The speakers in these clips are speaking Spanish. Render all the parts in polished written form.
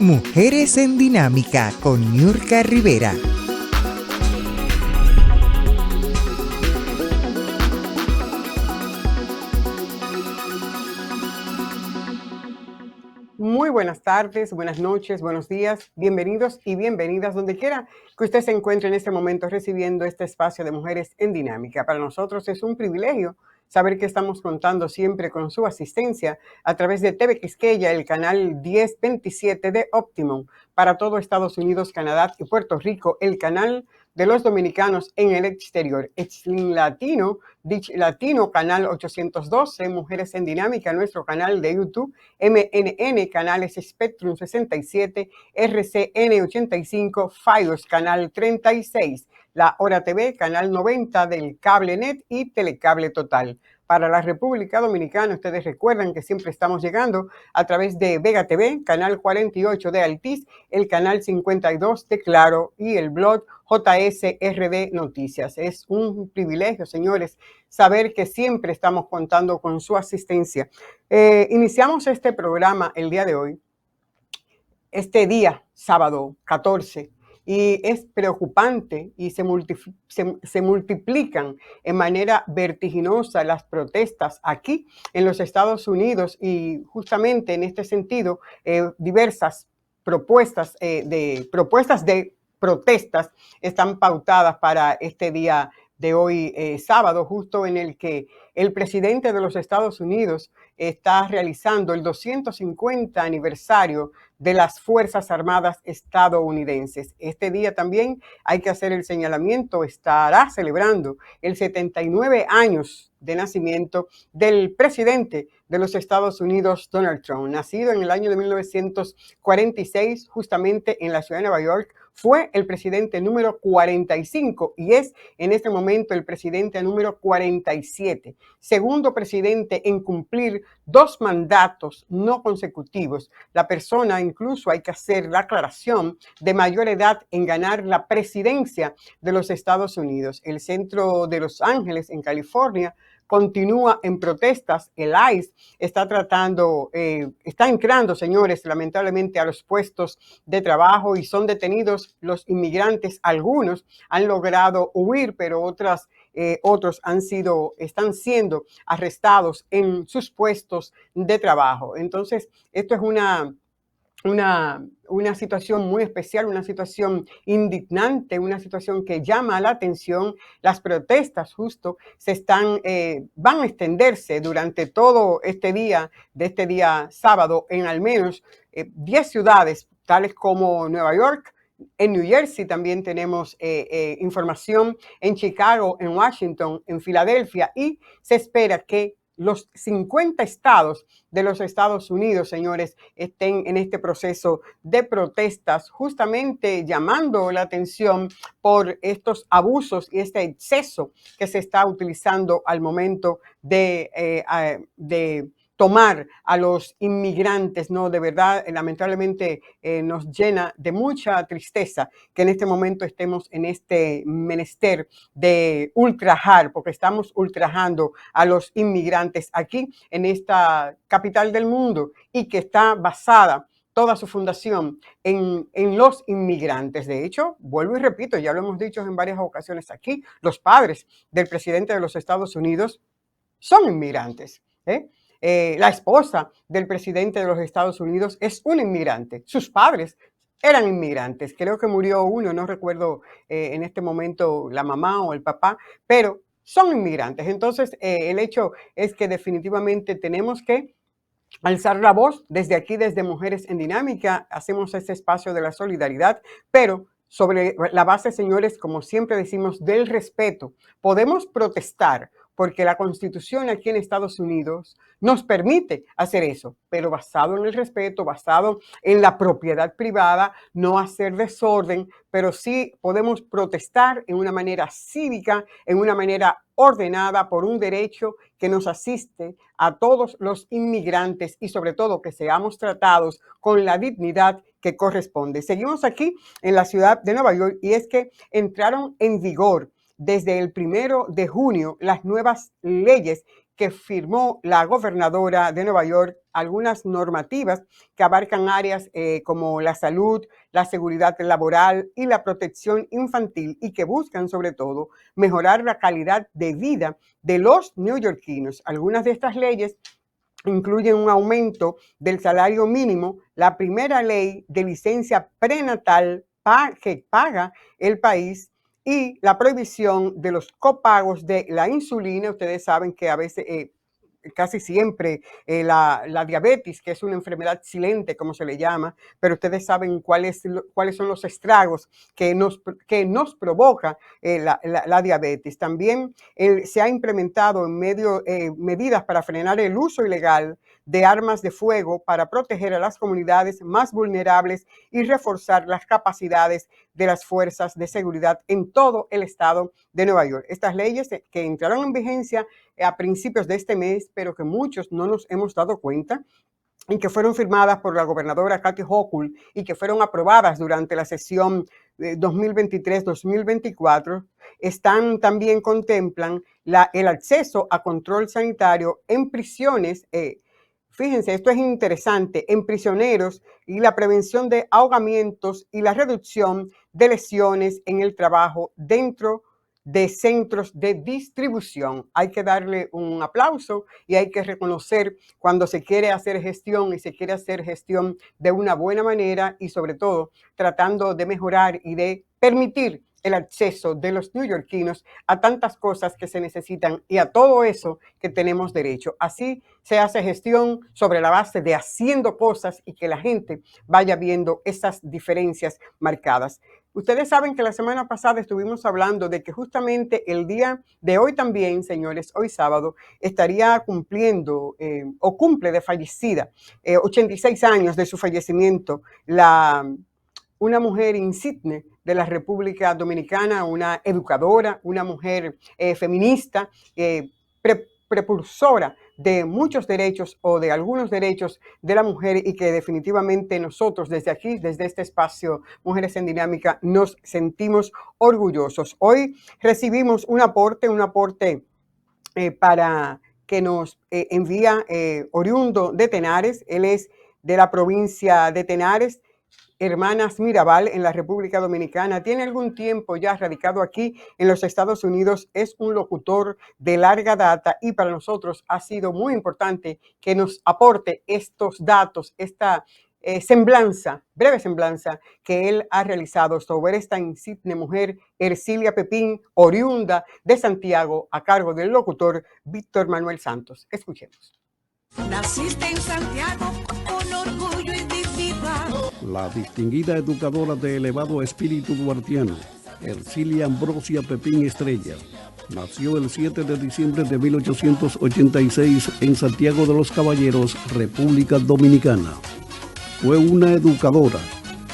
Mujeres en Dinámica con Niurka Rivera. Muy buenas tardes, buenas noches, buenos días, bienvenidos y bienvenidas donde quiera que usted se encuentre en este momento recibiendo este espacio de Mujeres en Dinámica. Para nosotros es un privilegio saber que estamos contando siempre con su asistencia a través de TV Quisqueya, el canal 1027 de Optimum, para todo Estados Unidos, Canadá y Puerto Rico, el canal de los dominicanos en el exterior. Exlin Latino, Dich Latino, canal 812, Mujeres en Dinámica, nuestro canal de YouTube, MNN, canales Spectrum 67, RCN 85, Fios, canal 36, La Hora TV, canal 90 del CableNet y Telecable Total. Para la República Dominicana, ustedes recuerdan que siempre estamos llegando a través de Vega TV, canal 48 de Altiz, el canal 52 de Claro y el blog JSRD Noticias. Es un privilegio, señores, saber que siempre estamos contando con su asistencia. Iniciamos este programa el día de hoy, este día, sábado 14, y es preocupante y se multiplican en manera vertiginosa las protestas aquí en los Estados Unidos y justamente en este sentido diversas propuestas de protestas están pautadas para este día de hoy, sábado, justo en el que el presidente de los Estados Unidos está realizando el 250 aniversario de las Fuerzas Armadas estadounidenses. Este día también hay que hacer el señalamiento, estará celebrando el 79 años de nacimiento del presidente de los Estados Unidos, Donald Trump, nacido en el año de 1946, justamente en la ciudad de Nueva York. Fue el presidente número 45 y es en este momento el presidente número 47, segundo presidente en cumplir 2 mandatos no consecutivos. La persona, incluso hay que hacer la aclaración, de mayor edad en ganar la presidencia de los Estados Unidos. El centro de Los Ángeles, en California, continúa en protestas. El ICE está entrando, señores, lamentablemente a los puestos de trabajo y son detenidos los inmigrantes. Algunos han logrado huir, pero otros están siendo arrestados en sus puestos de trabajo. Entonces, esto es una situación muy especial, una situación indignante, una situación que llama la atención. Las protestas justo van a extenderse durante todo este día sábado en al menos 10 ciudades, tales como Nueva York. En New Jersey también tenemos información, en Chicago, en Washington, en Filadelfia, y se espera que los 50 estados de los Estados Unidos, señores, estén en este proceso de protestas, justamente llamando la atención por estos abusos y este exceso que se está utilizando al momento de tomar a los inmigrantes, ¿no? De verdad, lamentablemente nos llena de mucha tristeza que en este momento estemos en este menester de ultrajar, porque estamos ultrajando a los inmigrantes aquí en esta capital del mundo y que está basada toda su fundación en los inmigrantes. De hecho, vuelvo y repito, ya lo hemos dicho en varias ocasiones aquí, los padres del presidente de los Estados Unidos son inmigrantes, la esposa del presidente de los Estados Unidos es un inmigrante. Sus padres eran inmigrantes. Creo que murió uno, no recuerdo en este momento la mamá o el papá, pero son inmigrantes. Entonces, el hecho es que definitivamente tenemos que alzar la voz desde aquí, desde Mujeres en Dinámica. Hacemos este espacio de la solidaridad, pero sobre la base, señores, como siempre decimos, del respeto. Podemos protestar, porque la Constitución aquí en Estados Unidos nos permite hacer eso, pero basado en el respeto, basado en la propiedad privada, no hacer desorden, pero sí podemos protestar en una manera cívica, en una manera ordenada por un derecho que nos asiste a todos los inmigrantes y sobre todo que seamos tratados con la dignidad que corresponde. Seguimos aquí en la ciudad de Nueva York y es que entraron en vigor desde el 1 de junio las nuevas leyes que firmó la gobernadora de Nueva York, algunas normativas que abarcan áreas como la salud, la seguridad laboral y la protección infantil y que buscan sobre todo mejorar la calidad de vida de los neoyorquinos. Algunas de estas leyes incluyen un aumento del salario mínimo, la primera ley de licencia prenatal que paga el país y la prohibición de los copagos de la insulina. Ustedes saben que a veces, casi siempre, la diabetes, que es una enfermedad silente, como se le llama, pero ustedes saben cuáles son los estragos que nos provoca la diabetes. También se ha implementado medidas para frenar el uso ilegal de armas de fuego para proteger a las comunidades más vulnerables y reforzar las capacidades de las fuerzas de seguridad en todo el estado de Nueva York. Estas leyes que entraron en vigencia a principios de este mes, pero que muchos no nos hemos dado cuenta, y que fueron firmadas por la gobernadora Kathy Hochul y que fueron aprobadas durante la sesión 2023-2024, también contemplan el acceso a control sanitario en prisiones. Fíjense, esto es interesante, en prisioneros y la prevención de ahogamientos y la reducción de lesiones en el trabajo dentro de centros de distribución. Hay que darle un aplauso y hay que reconocer cuando se quiere hacer gestión y se quiere hacer gestión de una buena manera y sobre todo tratando de mejorar y de permitir el acceso de los neoyorquinos a tantas cosas que se necesitan y a todo eso que tenemos derecho. Así se hace gestión sobre la base de haciendo cosas y que la gente vaya viendo esas diferencias marcadas. Ustedes saben que la semana pasada estuvimos hablando de que justamente el día de hoy también, señores, hoy sábado, estaría cumpliendo o cumple de fallecida, 86 años de su fallecimiento, una mujer insigne de la República Dominicana, una educadora, una mujer feminista, propulsora de muchos derechos o de algunos derechos de la mujer y que definitivamente nosotros desde aquí, desde este espacio Mujeres en Dinámica, nos sentimos orgullosos. Hoy recibimos un aporte para que nos envía oriundo de Tenares. Él es de la provincia de Tenares, Hermanas Mirabal, en la República Dominicana. Tiene algún tiempo ya radicado aquí en los Estados Unidos. Es un locutor de larga data y para nosotros ha sido muy importante que nos aporte estos datos, esta breve semblanza que él ha realizado sobre esta insigne mujer, Ercilia Pepín, oriunda de Santiago, a cargo del locutor Víctor Manuel Santos. Escuchemos. Naciste en Santiago con orgullo individual. La distinguida educadora de elevado espíritu duartiano, Ercilia Ambrosia Pepín Estrella, nació el 7 de diciembre de 1886 en Santiago de los Caballeros, República Dominicana. Fue una educadora,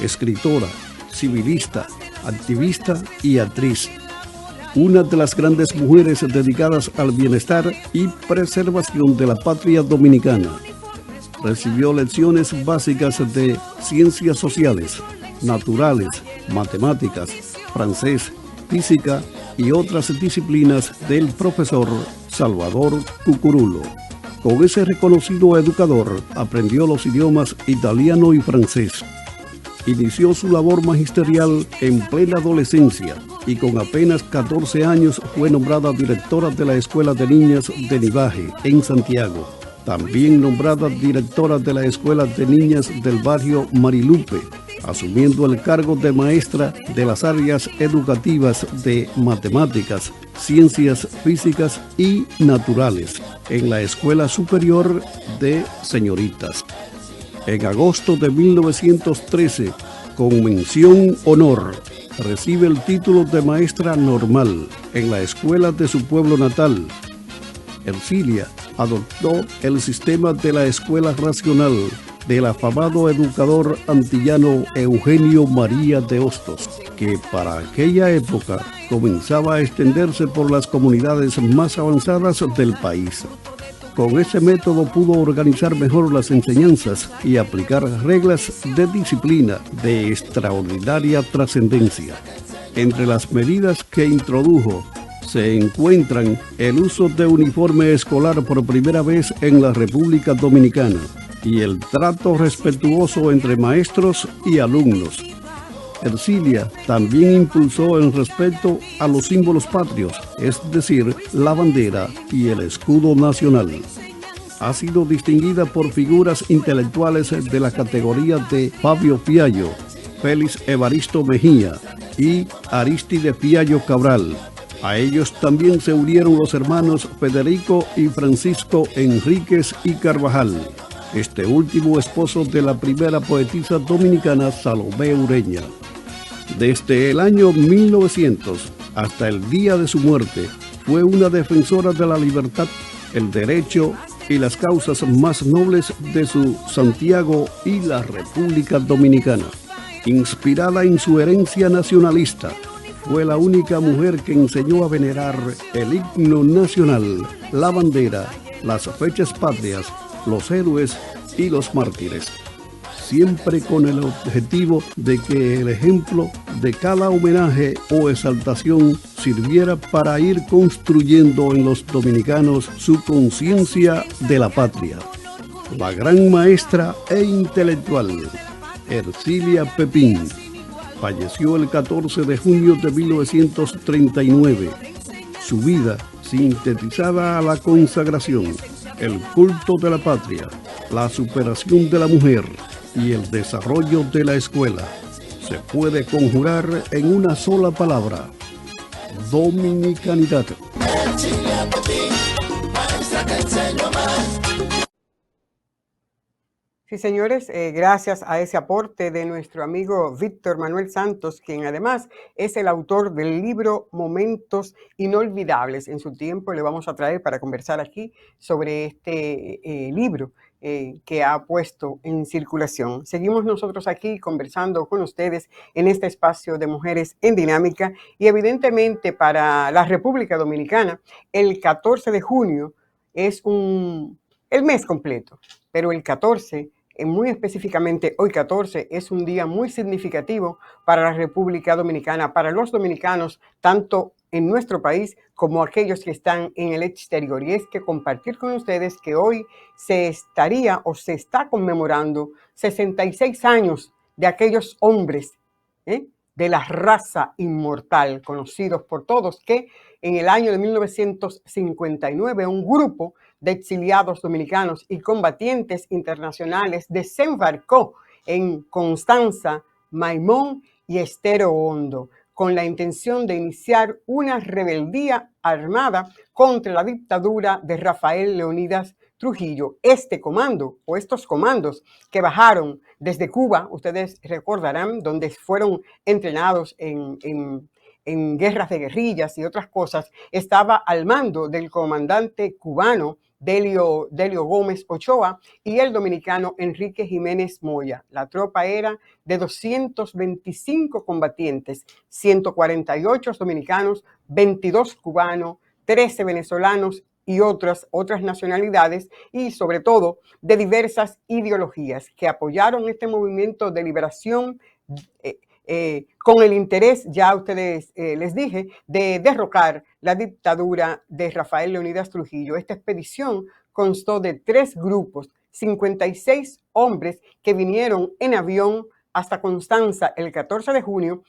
escritora, civilista, activista y actriz. Una de las grandes mujeres dedicadas al bienestar y preservación de la patria dominicana. Recibió lecciones básicas de ciencias sociales, naturales, matemáticas, francés, física y otras disciplinas del profesor Salvador Cucurulo. Con ese reconocido educador aprendió los idiomas italiano y francés. Inició su labor magisterial en plena adolescencia y con apenas 14 años fue nombrada directora de la Escuela de Niñas de Nivaje en Santiago. También nombrada directora de la Escuela de Niñas del barrio Marilupe, asumiendo el cargo de maestra de las áreas educativas de matemáticas, ciencias físicas y naturales en la Escuela Superior de Señoritas. En agosto de 1913, con mención honor, recibe el título de maestra normal en la escuela de su pueblo natal Ercilia adoptó el sistema de la escuela racional del afamado educador antillano Eugenio María de Hostos, que para aquella época comenzaba a extenderse por las comunidades más avanzadas del país. Con ese método pudo organizar mejor las enseñanzas y aplicar reglas de disciplina de extraordinaria trascendencia. Entre las medidas que introdujo se encuentran el uso de uniforme escolar por primera vez en la República Dominicana y el trato respetuoso entre maestros y alumnos. Ercilia también impulsó el respeto a los símbolos patrios, es decir, la bandera y el escudo nacional. Ha sido distinguida por figuras intelectuales de la categoría de Fabio Fiallo, Félix Evaristo Mejía y Aristide Fiallo Cabral. A ellos también se unieron los hermanos Federico y Francisco Enríquez y Carvajal, este último esposo de la primera poetisa dominicana Salomé Ureña. Desde el año 1900 hasta el día de su muerte, fue una defensora de la libertad, el derecho y las causas más nobles de su Santiago y la República Dominicana. Inspirada en su herencia nacionalista, fue la única mujer que enseñó a venerar el himno nacional, la bandera, las fechas patrias, los héroes y los mártires, siempre con el objetivo de que el ejemplo de cada homenaje o exaltación sirviera para ir construyendo en los dominicanos su conciencia de la patria. La gran maestra e intelectual, Ercilia Pepín, falleció el 14 de junio de 1939. Su vida sintetizada a la consagración, el culto de la patria, la superación de la mujer y el desarrollo de la escuela se puede conjurar en una sola palabra: dominicanidad. Sí, señores, gracias a ese aporte de nuestro amigo Víctor Manuel Santos, quien además es el autor del libro Momentos Inolvidables. En su tiempo le vamos a traer para conversar aquí sobre este libro que ha puesto en circulación. Seguimos nosotros aquí conversando con ustedes en este espacio de Mujeres en Dinámica, y evidentemente para la República Dominicana el 14 de junio es el mes completo, pero el 14, muy específicamente hoy 14, es un día muy significativo para la República Dominicana, para los dominicanos, tanto en nuestro país como aquellos que están en el exterior. Y es que compartir con ustedes que hoy se está conmemorando 66 años de aquellos hombres de la raza inmortal, conocidos por todos, que en el año de 1959 un grupo de exiliados dominicanos y combatientes internacionales desembarcó en Constanza, Maimón y Estero Hondo, con la intención de iniciar una rebeldía armada contra la dictadura de Rafael Leónidas Trujillo. Este comando o estos comandos que bajaron desde Cuba, ustedes recordarán, donde fueron entrenados en guerras de guerrillas y otras cosas, estaba al mando del comandante cubano Delio Gómez Ochoa y el dominicano Enrique Jiménez Moya. La tropa era de 225 combatientes, 148 dominicanos, 22 cubanos, 13 venezolanos y otras nacionalidades, y sobre todo de diversas ideologías que apoyaron este movimiento de liberación con el interés, ya a ustedes les dije, de derrocar la dictadura de Rafael Leónidas Trujillo. Esta expedición constó de 3 grupos, 56 hombres que vinieron en avión hasta Constanza el 14 de junio,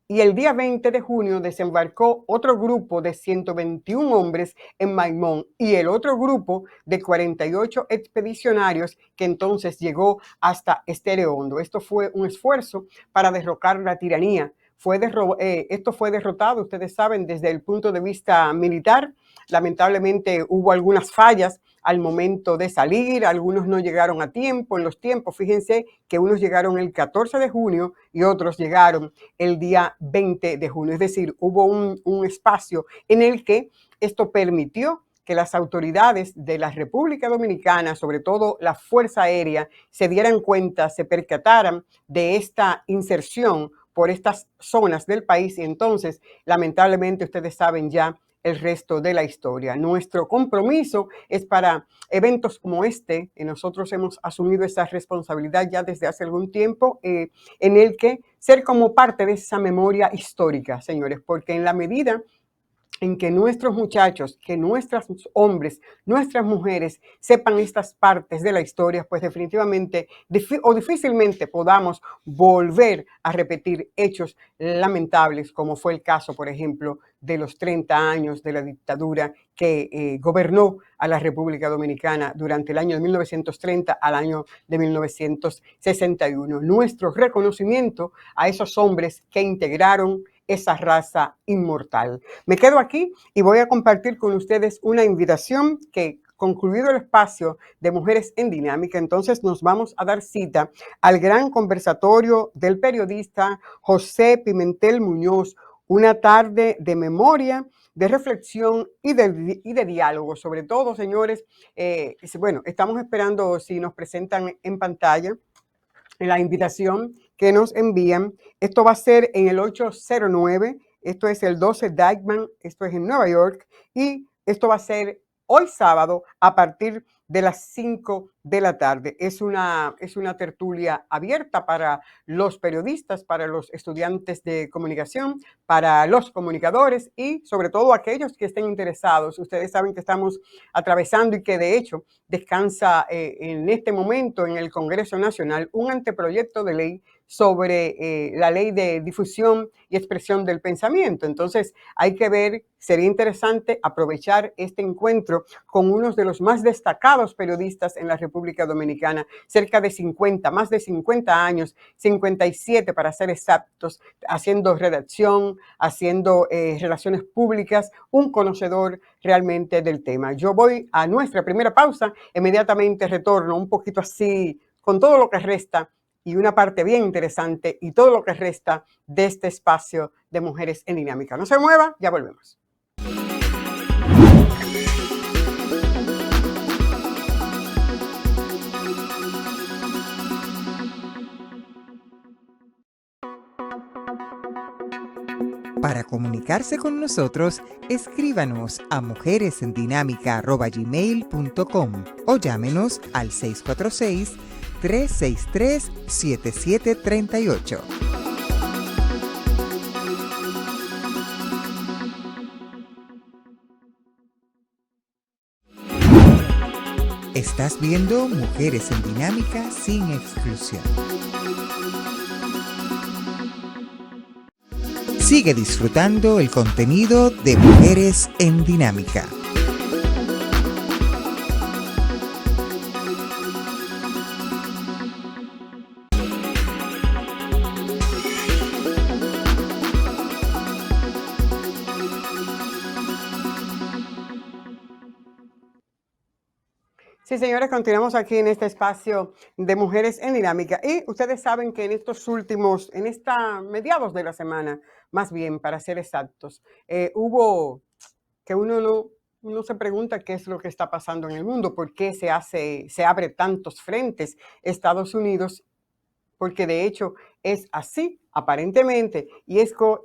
y el día 20 de junio desembarcó otro grupo de 121 hombres en Maimón y el otro grupo de 48 expedicionarios que entonces llegó hasta Estero Hondo. Esto fue un esfuerzo para derrocar la tiranía. Esto fue derrotado, ustedes saben, desde el punto de vista militar. Lamentablemente hubo algunas fallas al momento de salir, algunos no llegaron a tiempo en los tiempos. Fíjense que unos llegaron el 14 de junio y otros llegaron el día 20 de junio. Es decir, hubo un espacio en el que esto permitió que las autoridades de la República Dominicana, sobre todo la Fuerza Aérea, se dieran cuenta, se percataran de esta inserción por estas zonas del país y entonces, lamentablemente, ustedes saben ya el resto de la historia. Nuestro compromiso es para eventos como este, y nosotros hemos asumido esa responsabilidad ya desde hace algún tiempo, en el que ser como parte de esa memoria histórica, señores, porque en la medida en que nuestros muchachos, que nuestros hombres, nuestras mujeres sepan estas partes de la historia, pues definitivamente o difícilmente podamos volver a repetir hechos lamentables, como fue el caso, por ejemplo, de los 30 años de la dictadura que gobernó a la República Dominicana durante el año de 1930 al año de 1961. Nuestro reconocimiento a esos hombres que integraron esa raza inmortal. Me quedo aquí y voy a compartir con ustedes una invitación que, concluido el espacio de Mujeres en Dinámica, entonces nos vamos a dar cita al gran conversatorio del periodista José Pimentel Muñoz, una tarde de memoria, de reflexión y de diálogo. Sobre todo, señores, bueno, estamos esperando si nos presentan en pantalla la invitación que nos envían. Esto va a ser en el 809, esto es el 12 Dyckman, esto es en Nueva York, y esto va a ser hoy sábado a partir de las 5 de la tarde. Es una tertulia abierta para los periodistas, para los estudiantes de comunicación, para los comunicadores y sobre todo aquellos que estén interesados. Ustedes saben que estamos atravesando y que de hecho descansa en este momento en el Congreso Nacional un anteproyecto de ley sobre la ley de difusión y expresión del pensamiento. Entonces hay que ver, sería interesante aprovechar este encuentro con uno de los más destacados periodistas en la República Dominicana, cerca de 50, más de 50 años, 57 para ser exactos, haciendo redacción, haciendo relaciones públicas, un conocedor realmente del tema. Yo voy a nuestra primera pausa, inmediatamente retorno un poquito así con todo lo que resta y una parte bien interesante y todo lo que resta de este espacio de Mujeres en Dinámica. No se mueva, ya volvemos. Para comunicarse con nosotros, escríbanos a mujeresendinámica@gmail.com o llámenos al 646-363-7738. Estás viendo Mujeres en Dinámica sin exclusión. Sigue disfrutando el contenido de Mujeres en Dinámica. Sí, señores, continuamos aquí en este espacio de Mujeres en Dinámica. Y ustedes saben que en mediados de la semana, más bien, para ser exactos, hubo que uno se pregunta qué es lo que está pasando en el mundo, por qué se abre tantos frentes Estados Unidos, porque de hecho es así, aparentemente, y es que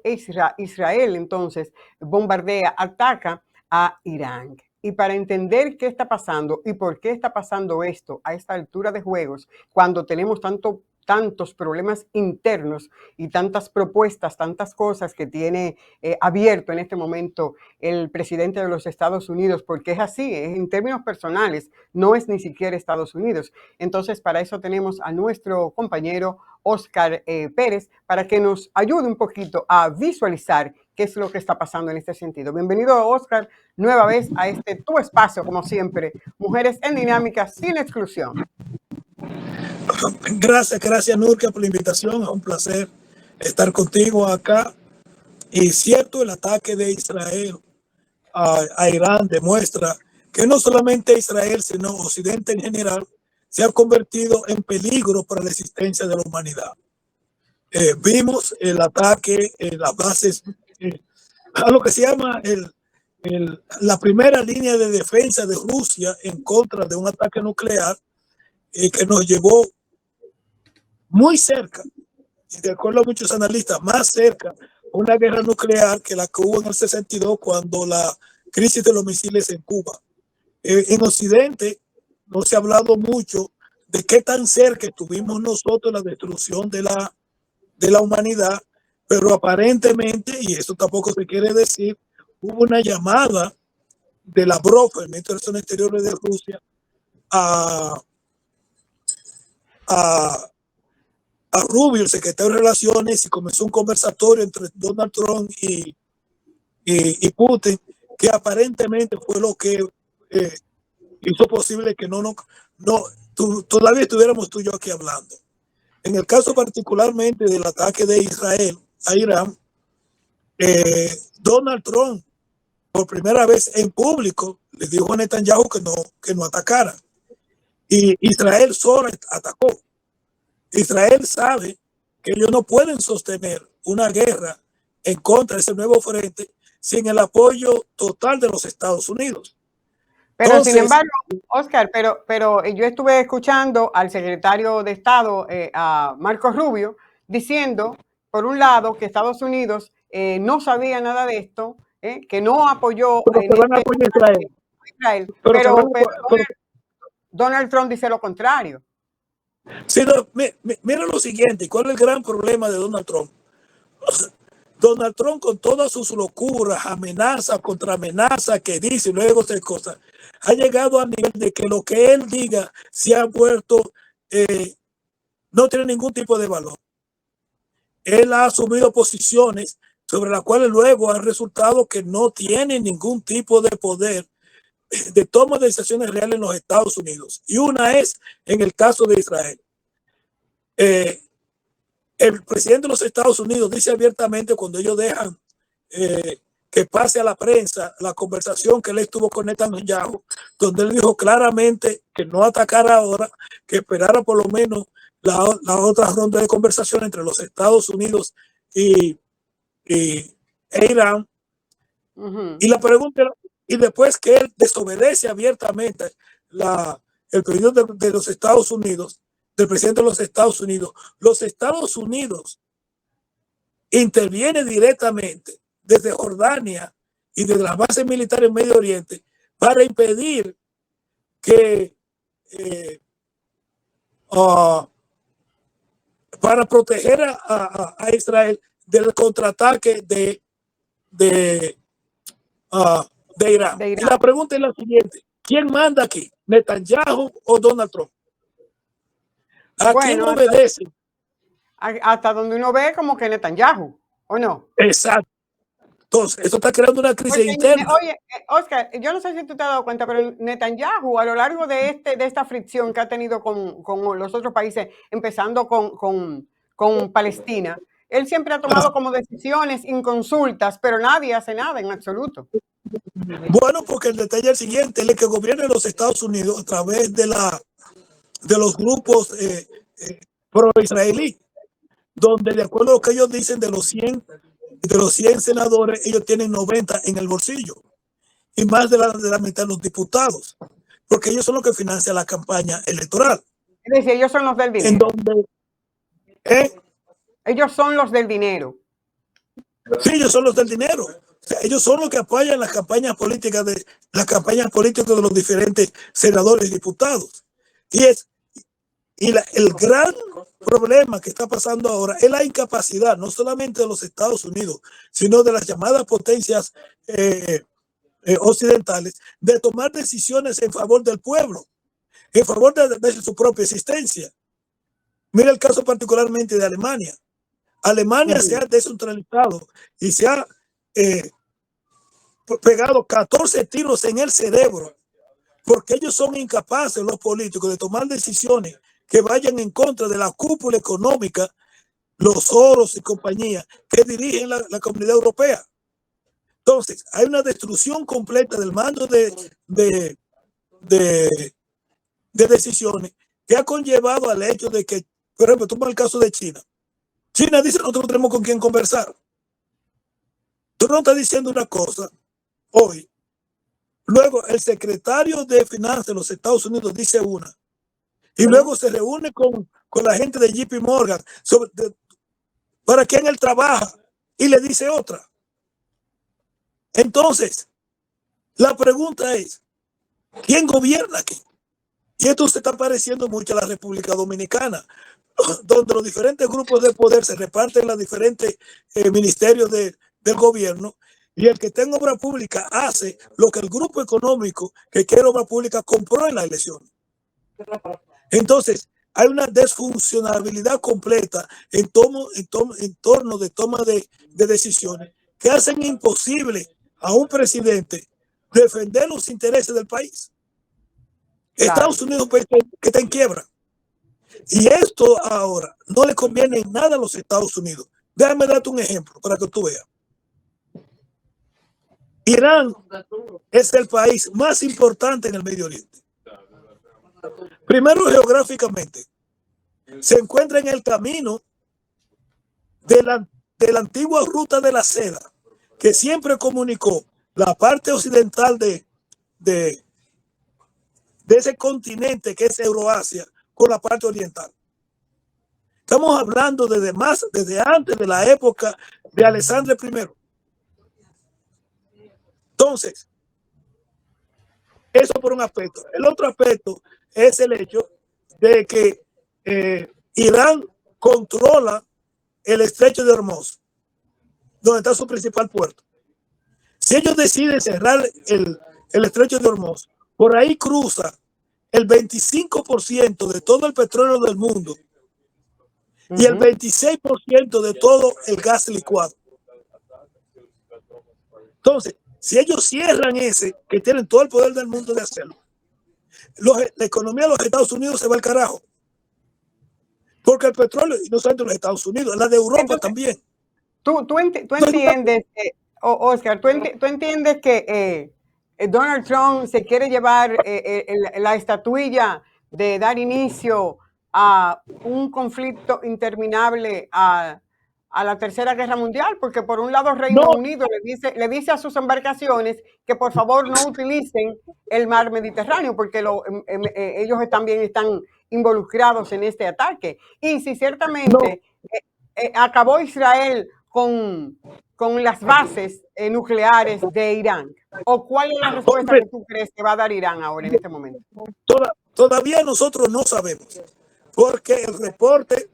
Israel entonces bombardea, ataca a Irán. Y para entender qué está pasando y por qué está pasando esto a esta altura de juegos, cuando tenemos tantos problemas internos y tantas propuestas, tantas cosas que tiene abierto en este momento el presidente de los Estados Unidos, porque es así, en términos personales, no es ni siquiera Estados Unidos. Entonces, para eso tenemos a nuestro compañero Oscar Pérez, para que nos ayude un poquito a visualizar qué es lo que está pasando en este sentido. Bienvenido, Oscar, nueva vez a tu espacio, como siempre, Mujeres en Dinámica sin exclusión. Gracias Nurka por la invitación, es un placer estar contigo acá. Y cierto, el ataque de Israel a Irán demuestra que no solamente Israel, sino Occidente en general, se ha convertido en peligro para la existencia de la humanidad. Vimos el ataque en las bases, a lo que se llama la primera línea de defensa de Rusia en contra de un ataque nuclear que nos llevó muy cerca, y de acuerdo a muchos analistas, más cerca una guerra nuclear que la que hubo en el 62 cuando la crisis de los misiles en Cuba. En Occidente no se ha hablado mucho de qué tan cerca estuvimos nosotros la destrucción de la humanidad, pero aparentemente, y eso tampoco se quiere decir, hubo una llamada de la Lavrov, el ministro de Relaciones Exteriores de Rusia, a Rubio, el secretario de Relaciones, y comenzó un conversatorio entre Donald Trump y Putin, que aparentemente fue lo que hizo posible que todavía estuviéramos tú y yo aquí hablando. En el caso particularmente del ataque de Israel a Irán, Donald Trump por primera vez en público le dijo a Netanyahu que no atacara. Y Israel solo atacó. Israel sabe que ellos no pueden sostener una guerra en contra de ese nuevo frente sin el apoyo total de los Estados Unidos. Pero Entonces, sin embargo, Oscar, pero yo estuve escuchando al secretario de Estado, a Marco Rubio, diciendo, por un lado, que Estados Unidos no sabía nada de esto, que no apoyó Israel, pero Donald Trump dice lo contrario. Sí, no, mira lo siguiente, ¿cuál es el gran problema de Donald Trump? Donald Trump, con todas sus locuras, amenazas, contra amenazas que dice y luego hace cosas, ha llegado al nivel de que lo que él diga se ha vuelto, no tiene ningún tipo de valor. Él ha asumido posiciones sobre las cuales luego ha resultado que no tiene ningún tipo de poder de toma de decisiones reales en los Estados Unidos. Y una es en el caso de Israel. El presidente de los Estados Unidos dice abiertamente, cuando ellos dejan que pase a la prensa la conversación que él estuvo con Netanyahu, donde él dijo claramente que no atacara ahora, que esperara por lo menos la otra ronda de conversación entre los Estados Unidos e Irán. Y la pregunta, y después que él desobedece abiertamente el pedido de los Estados Unidos, del presidente de los Estados Unidos interviene directamente desde Jordania y desde las bases militares en Medio Oriente para impedir que para proteger a Israel del contraataque de Irán. Y la pregunta es la siguiente: ¿quién manda aquí? ¿Netanyahu o Donald Trump? ¿A quién obedece? Hasta donde uno ve como que Netanyahu, ¿o no? Exacto. Entonces, eso está creando una crisis interna. Oye, Oscar, yo no sé si tú te has dado cuenta, pero Netanyahu, a lo largo de esta fricción que ha tenido con los otros países, empezando con Palestina, él siempre ha tomado como decisiones inconsultas, pero nadie hace nada en absoluto. Bueno, porque el detalle es el siguiente: el que gobierna los Estados Unidos a través de los grupos pro-israelí, donde de acuerdo a lo que ellos dicen, de los 100 senadores, ellos tienen 90 en el bolsillo, y más de la mitad de los diputados, porque ellos son los que financian la campaña electoral. Es decir, ellos son los del dinero. En donde, ellos son los del dinero. Sí, ellos son los del dinero. O sea, ellos son los que apoyan las campañas políticas de los diferentes senadores y diputados. El gran problema que está pasando ahora es la incapacidad, no solamente de los Estados Unidos, sino de las llamadas potencias occidentales, de tomar decisiones en favor del pueblo, en favor de su propia existencia. Mira el caso particularmente de Alemania. Alemania se ha descentralizado y se ha pegado 14 tiros en el cerebro, porque ellos son incapaces, los políticos, de tomar decisiones que vayan en contra de la cúpula económica, los Soros y compañía que dirigen la comunidad europea. Entonces, hay una destrucción completa del mando de decisiones que ha conllevado al hecho de que, por ejemplo, toma el caso de China. China dice: nosotros no tenemos con quién conversar. Tú no estás diciendo una cosa hoy Luego el secretario de Finanzas de los Estados Unidos dice una. Y luego se reúne con la gente de JP Morgan para quién él trabaja y le dice otra. Entonces, la pregunta es, ¿quién gobierna aquí? Y esto se está pareciendo mucho a la República Dominicana, donde los diferentes grupos de poder se reparten los diferentes ministerios del gobierno, y el que está en obra pública hace lo que el grupo económico que quiere obra pública compró en la elección. Entonces, hay una desfuncionalidad completa en torno de toma de decisiones que hacen imposible a un presidente defender los intereses del país. Claro. Estados Unidos que está en quiebra. Y esto ahora no le conviene en nada a los Estados Unidos. Déjame darte un ejemplo para que tú veas. Irán es el país más importante en el Medio Oriente. Primero, geográficamente, se encuentra en el camino de la antigua ruta de la seda, que siempre comunicó la parte occidental de ese continente que es Euroasia con la parte oriental. Estamos hablando desde antes de la época de Alejandro I. Entonces, eso por un aspecto. El otro aspecto es el hecho de que Irán controla el estrecho de Hormuz, donde está su principal puerto. Si ellos deciden cerrar el estrecho de Hormuz, por ahí cruza el 25% de todo el petróleo del mundo y el 26% de todo el gas licuado. Entonces, si ellos cierran ese, que tienen todo el poder del mundo de hacerlo, la economía de los Estados Unidos se va al carajo. Porque el petróleo, y no solamente los Estados Unidos, la de Europa. Entonces, también. Tú entiendes, Oscar, tú entiendes que Donald Trump se quiere llevar la estatuilla de dar inicio a un conflicto interminable a la Tercera Guerra Mundial, porque por un lado Reino Unido le dice a sus embarcaciones que por favor no utilicen el mar Mediterráneo, porque ellos también están involucrados en este ataque. Y si ciertamente acabó Israel con las bases nucleares de Irán, ¿o cuál es la respuesta que tú crees que va a dar Irán ahora en este momento? Todavía nosotros no sabemos, porque el reporte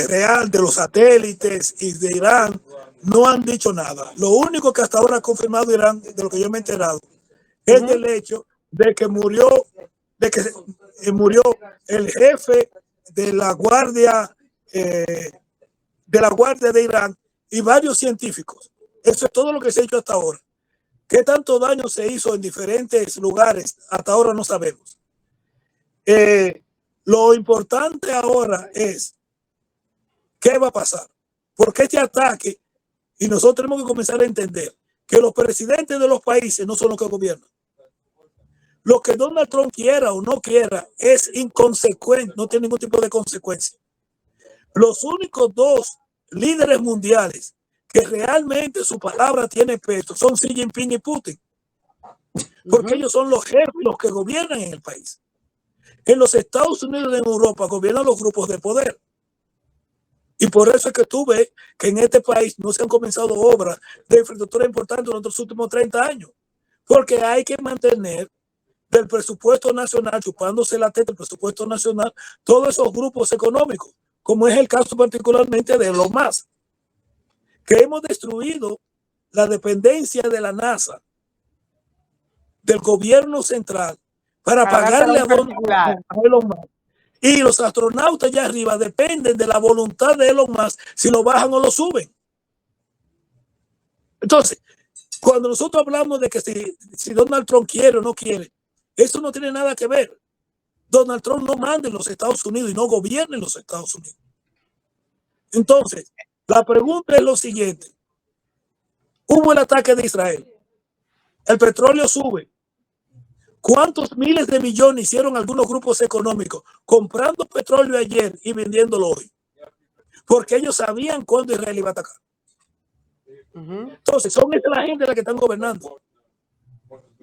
real de los satélites y de Irán no han dicho nada. Lo único que hasta ahora ha confirmado Irán, de lo que yo me he enterado, es del hecho de que murió el jefe de la guardia de Irán y varios científicos. Eso es todo lo que se ha hecho hasta ahora. ¿Qué tanto daño se hizo en diferentes lugares? Hasta ahora no sabemos. Lo importante ahora es ¿qué va a pasar? Porque este ataque, y nosotros tenemos que comenzar a entender que los presidentes de los países no son los que gobiernan. Lo que Donald Trump quiera o no quiera es inconsecuente, no tiene ningún tipo de consecuencia. Los únicos dos líderes mundiales que realmente su palabra tiene peso son Xi Jinping y Putin. Porque ellos son los jefes, los que gobiernan en el país. En los Estados Unidos y en Europa gobiernan los grupos de poder. Y por eso es que tú ves que en este país no se han comenzado obras de infraestructura importantes durante los últimos 30 años. Porque hay que mantener del presupuesto nacional, chupándose la teta del presupuesto nacional, todos esos grupos económicos, como es el caso particularmente de Elon Musk, que hemos destruido la dependencia de la NASA, del gobierno central, para pagarle a Elon Musk. Y los astronautas allá arriba dependen de la voluntad de Elon Musk si lo bajan o lo suben. Entonces, cuando nosotros hablamos de que si Donald Trump quiere o no quiere, eso no tiene nada que ver. Donald Trump no manda en los Estados Unidos y no gobierna en los Estados Unidos. Entonces, la pregunta es lo siguiente. Hubo el ataque de Israel. El petróleo sube. ¿Cuántos miles de millones hicieron algunos grupos económicos comprando petróleo ayer y vendiéndolo hoy? Porque ellos sabían cuándo Israel iba a atacar. Entonces, son la gente la que están gobernando.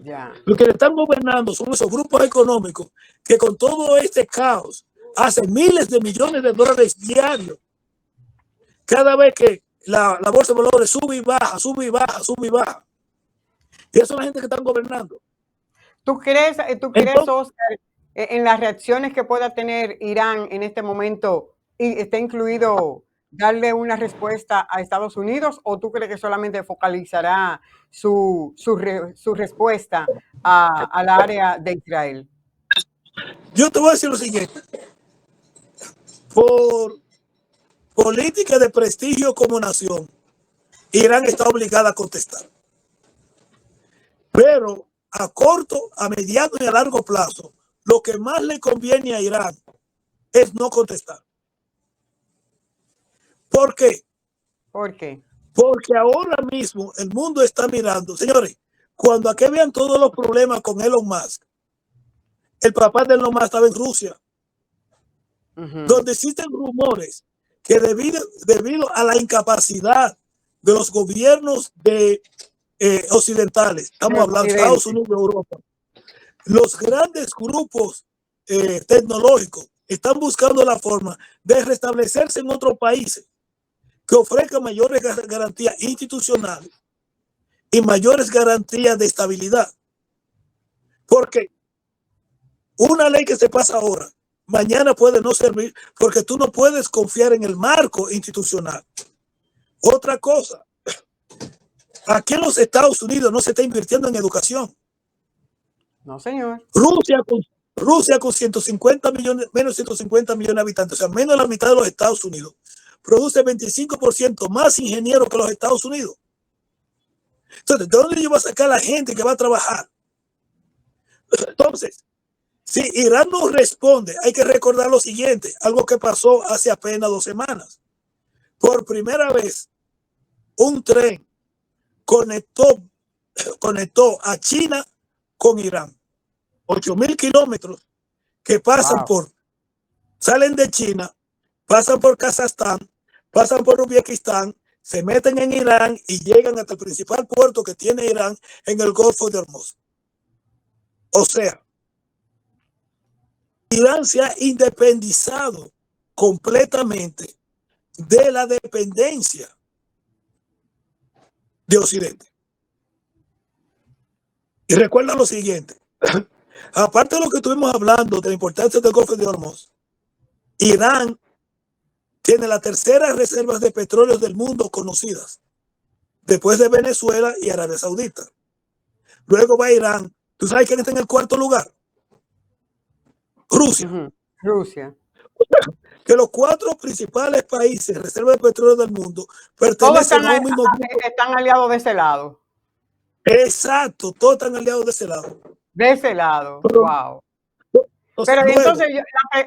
Ya. Los que le están gobernando son esos grupos económicos que con todo este caos hacen miles de millones de dólares diarios. Cada vez que la bolsa de valores sube y baja, sube y baja, sube y baja. Y eso es la gente que están gobernando. ¿Tú crees, Entonces, Oscar, en las reacciones que pueda tener Irán en este momento, y está incluido darle una respuesta a Estados Unidos, o tú crees que solamente focalizará su respuesta al área de Israel? yo te voy a decir lo siguiente. Por política de prestigio como nación, Irán está obligada a contestar. Pero a corto, a mediano y a largo plazo, lo que más le conviene a Irán es no contestar. ¿Por qué? ¿Por qué? Porque ahora mismo el mundo está mirando, señores, cuando aquí vean todos los problemas con Elon Musk, el papá de Elon Musk estaba en Rusia, donde existen rumores que debido a la incapacidad de los gobiernos occidentales, estamos hablando de Estados Unidos y Europa, los grandes grupos tecnológicos están buscando la forma de restablecerse en otros países que ofrezcan mayores garantías institucionales y mayores garantías de estabilidad. Porque una ley que se pasa ahora, mañana puede no servir porque tú no puedes confiar en el marco institucional. Otra cosa, aquí en los Estados Unidos no se está invirtiendo en educación. No, señor. Rusia con 150 millones, menos 150 millones de habitantes, o sea, menos de la mitad de los Estados Unidos, produce 25% más ingenieros que los Estados Unidos. Entonces, ¿de dónde yo voy a sacar a la gente que va a trabajar? Entonces, si Irán no responde, hay que recordar lo siguiente, algo que pasó hace apenas 2 semanas. Por primera vez, un tren conectó a China con Irán. 8,000 kilómetros que pasan salen de China, pasan por Kazajstán, pasan por Uzbekistán, se meten en Irán y llegan hasta el principal puerto que tiene Irán en el Golfo de Hormuz. O sea, Irán se ha independizado completamente de la dependencia de Occidente. Y recuerda lo siguiente, aparte de lo que estuvimos hablando de la importancia del Golfo de Hormuz, Irán tiene las terceras reservas de petróleo del mundo conocidas, después de Venezuela y Arabia Saudita. Luego va Irán. ¿Tú sabes quién está en el 4º lugar? Rusia. Rusia. Que los 4 principales países reservas de petróleo del mundo pertenecen a un mismo grupo. Están aliados de ese lado. Exacto, todos están aliados de ese lado. De ese lado, wow. Pero entonces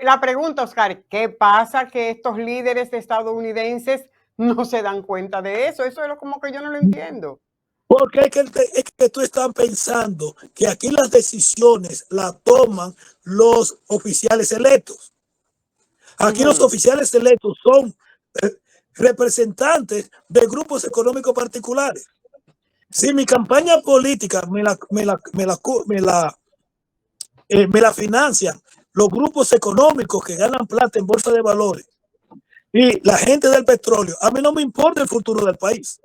la pregunta, Oscar, ¿qué pasa que estos líderes estadounidenses no se dan cuenta de eso? Eso es como que yo no lo entiendo. Porque es que tú estás pensando que aquí las decisiones las toman los oficiales electos. Aquí los oficiales electos son representantes de grupos económicos particulares. Si mi campaña política me la financian los grupos económicos que ganan plata en bolsa de valores y la gente del petróleo, a mí no me importa el futuro del país.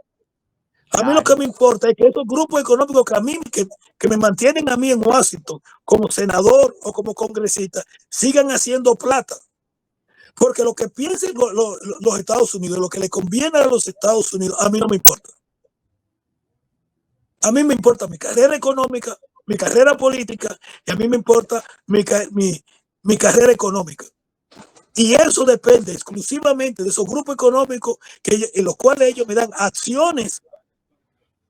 A mí lo que me importa es que esos grupos económicos que me mantienen a mí en Washington como senador o como congresista sigan haciendo plata. Porque lo que piensen los Estados Unidos, lo que le conviene a los Estados Unidos, a mí no me importa. A mí me importa mi carrera económica, mi carrera política, y a mí me importa mi carrera económica. Y eso depende exclusivamente de esos grupos económicos en los cuales ellos me dan acciones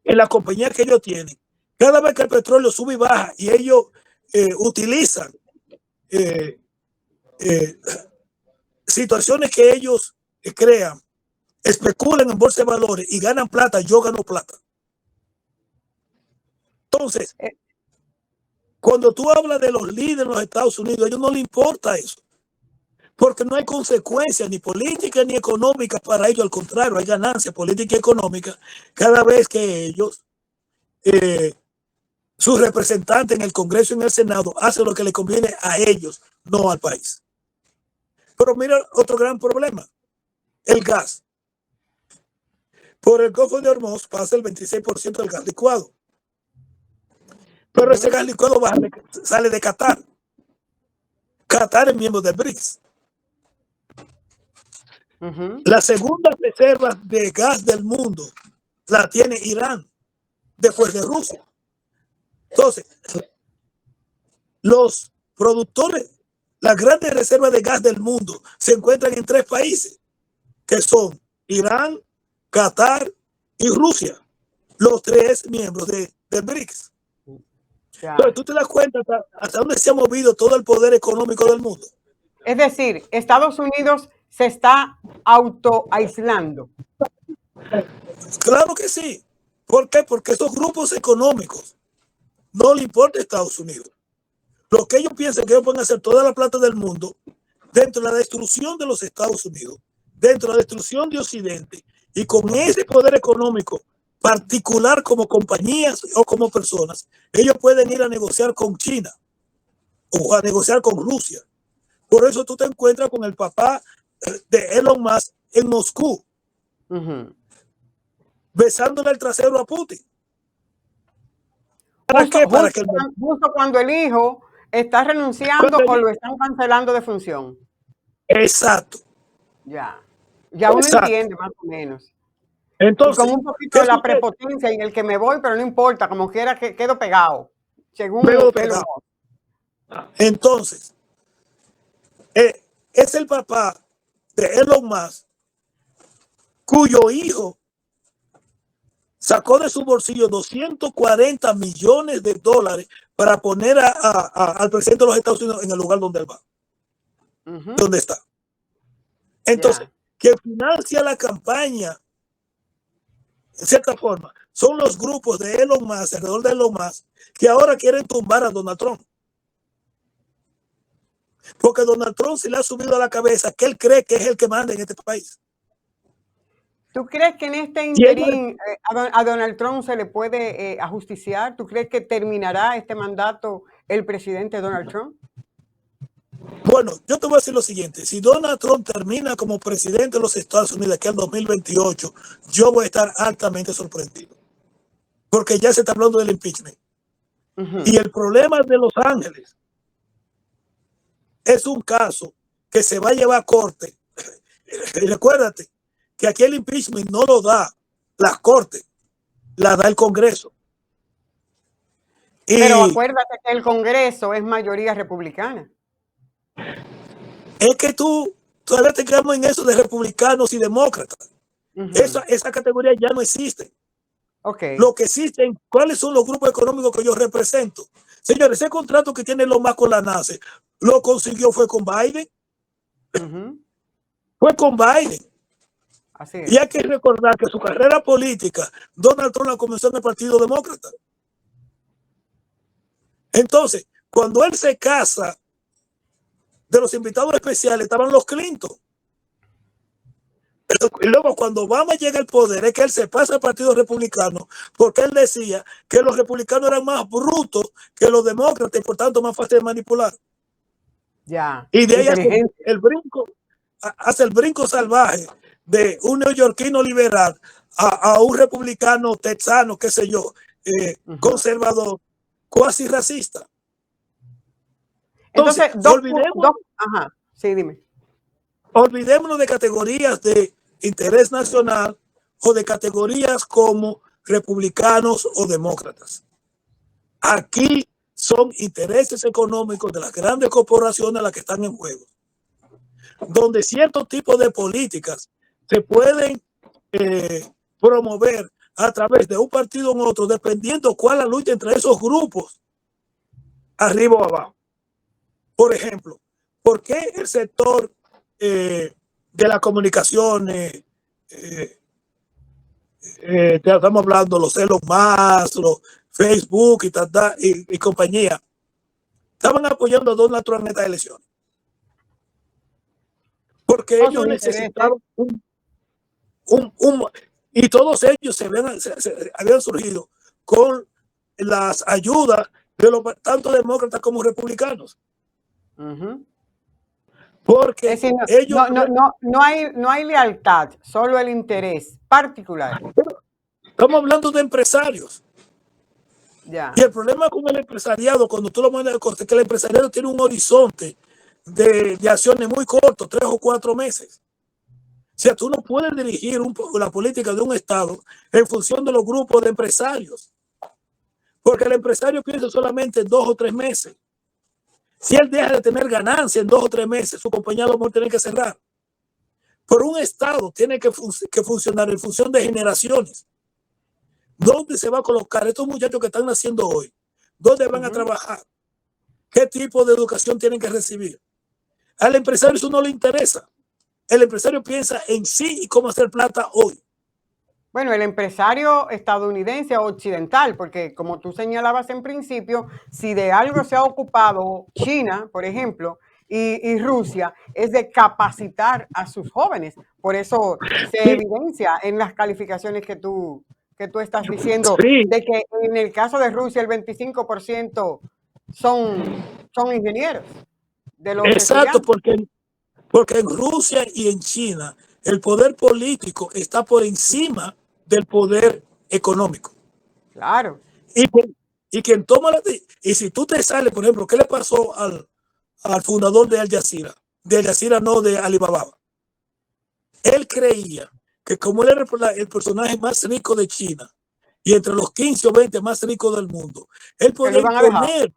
en la compañía que ellos tienen. Cada vez que el petróleo sube y baja y ellos utilizan situaciones que ellos crean, especulan en bolsa de valores y ganan plata, yo gano plata. Entonces, cuando tú hablas de los líderes de los Estados Unidos, a ellos no les importa eso, porque no hay consecuencias ni políticas ni económicas para ellos. Al contrario, hay ganancias políticas y económicas cada vez que ellos sus representantes en el Congreso y en el Senado hacen lo que le conviene a ellos, no al país. Pero mira otro gran problema, el gas. Por el Golfo de Hormuz pasa el 26% del gas licuado. Pero ese gas licuado sale de Qatar. Qatar es miembro del BRICS. La segunda reserva de gas del mundo la tiene Irán, después de Rusia. Entonces, los productores, las grandes reservas de gas del mundo se encuentran en 3 países, que son Irán, Qatar y Rusia, los 3 miembros del BRICS. Pero tú te das cuenta hasta dónde se ha movido todo el poder económico del mundo. Es decir, Estados Unidos se está autoaislando. Claro que sí. ¿Por qué? Porque esos grupos económicos no le importa a Estados Unidos. Lo que ellos piensan que ellos pueden hacer toda la plata del mundo dentro de la destrucción de los Estados Unidos, dentro de la destrucción de Occidente, y con ese poder económico particular como compañías o como personas, ellos pueden ir a negociar con China o a negociar con Rusia. Por eso tú te encuentras con el papá de Elon Musk en Moscú, besándole el trasero a Putin. ¿Para qué? Para que justo cuando el hijo está renunciando o lo están cancelando de función. Exacto. Ya uno entiende más o menos. Entonces, y con un poquito de la prepotencia en el que me voy, pero no importa, como quiera que quedo pegado. Según pegado. Entonces, es el papá de Elon Musk, cuyo hijo sacó de su bolsillo $240 millones para poner al presidente de los Estados Unidos en el lugar donde él va, donde está. Entonces, que financia la campaña, en cierta forma, son los grupos de Elon Musk, alrededor de Elon Musk, que ahora quieren tumbar a Donald Trump. Porque Donald Trump se le ha subido a la cabeza que él cree que es el que manda en este país. ¿Tú crees que en este interín a Donald Trump se le puede ajusticiar? ¿Tú crees que terminará este mandato el presidente Donald Trump? Bueno, yo te voy a decir lo siguiente. Si Donald Trump termina como presidente de los Estados Unidos aquí al 2028, yo voy a estar altamente sorprendido. Porque ya se está hablando del impeachment. Y el problema de Los Ángeles es un caso que se va a llevar a corte. Y recuérdate que aquí el impeachment no lo da las cortes, la da el Congreso. Pero acuérdate que el Congreso es mayoría republicana. Es que todavía te quedamos en eso de republicanos y demócratas. Esa categoría ya no existe. Lo que existen, ¿cuáles son los grupos económicos que yo represento? Señores, ese contrato que tiene Elon Musk con la NASA, lo consiguió fue con Biden. Fue con Biden. Así es. Y hay que recordar que su carrera política, Donald Trump la comenzó en el Partido Demócrata. Entonces, cuando él se casa, de los invitados especiales estaban los Clinton. Y luego cuando Obama llega al poder es que él se pasa al Partido Republicano, porque él decía que los republicanos eran más brutos que los demócratas y por tanto más fácil de manipular. Y de ahí hace el brinco salvaje de un neoyorquino liberal a un republicano texano, qué sé yo, conservador, cuasi racista. Entonces olvidémonos de categorías de interés nacional o de categorías como republicanos o demócratas. Aquí son intereses económicos de las grandes corporaciones las que están en juego, donde ciertos tipos de políticas se pueden promover a través de un partido u otro, dependiendo cuál la lucha entre esos grupos, arriba o abajo. Por ejemplo, ¿por qué el sector de las comunicaciones, estamos hablando los Elon Musk, los Facebook y compañía, estaban apoyando a Donald Trump en estas elecciones? Porque ellos necesitaban y todos ellos habían surgido con las ayudas de los tanto demócratas como republicanos. Porque es decir, ellos no hay lealtad, solo el interés particular. Estamos hablando de empresarios. Ya. Y el problema con el empresariado, cuando tú lo pones de corte, es que el empresariado tiene un horizonte de acciones muy corto, 3 o 4 meses. O sea, tú no puedes dirigir la política de un Estado en función de los grupos de empresarios. Porque el empresario piensa solamente en 2 o 3 meses. Si él deja de tener ganancia en 2 o 3 meses, su compañía lo va a tener que cerrar. Pero un Estado tiene que funcionar en función de generaciones. ¿Dónde se va a colocar estos muchachos que están naciendo hoy? ¿Dónde van a trabajar? ¿Qué tipo de educación tienen que recibir? Al empresario eso no le interesa. El empresario piensa en sí y cómo hacer plata hoy. Bueno, el empresario estadounidense o occidental, porque como tú señalabas en principio, si de algo se ha ocupado China, por ejemplo, y Rusia, es de capacitar a sus jóvenes. Por eso se evidencia en las calificaciones que tú estás diciendo, de que en el caso de Rusia el 25% son ingenieros. De los Exacto, estudiantes. porque en Rusia y en China el poder político está por encima del poder económico. Claro. Y quien toma y si tú te sales, por ejemplo, ¿qué le pasó al fundador de Al Jazeera? De Al Jazeera, no, de Alibaba. Él creía que como él era el personaje más rico de China y entre los 15 o 20 más ricos del mundo, él podía imponer.